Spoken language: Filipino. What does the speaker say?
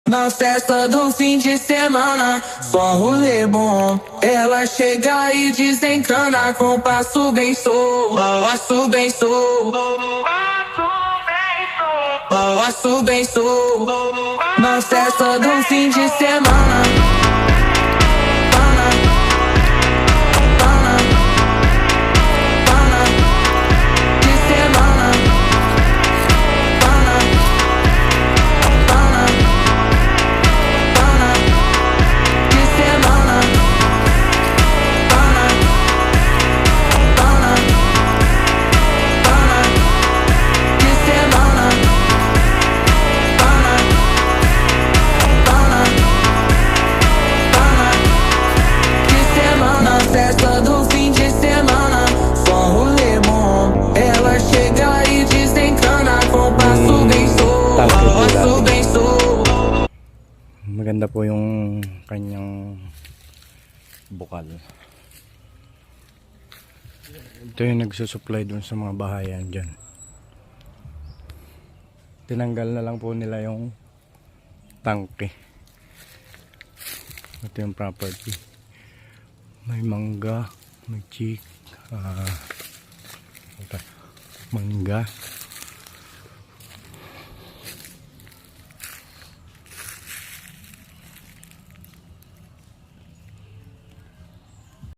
Na festa do fim de semana, só rolê bom. Ela chega e desencana com passo bem solto, passo bem solto, passo bem solto. Na festa do fim de semana. Festa do fim de semana, só rolê bom. Ela chega e desencana com passo bem solto, passo bem solto. Maganda po yung kanyang bukal. Ito yung nagsusupply dun sa mga bahayan dyan. Tinanggal na lang po nila yung tangke. Ito yung property. May mangga, may chick, mangga.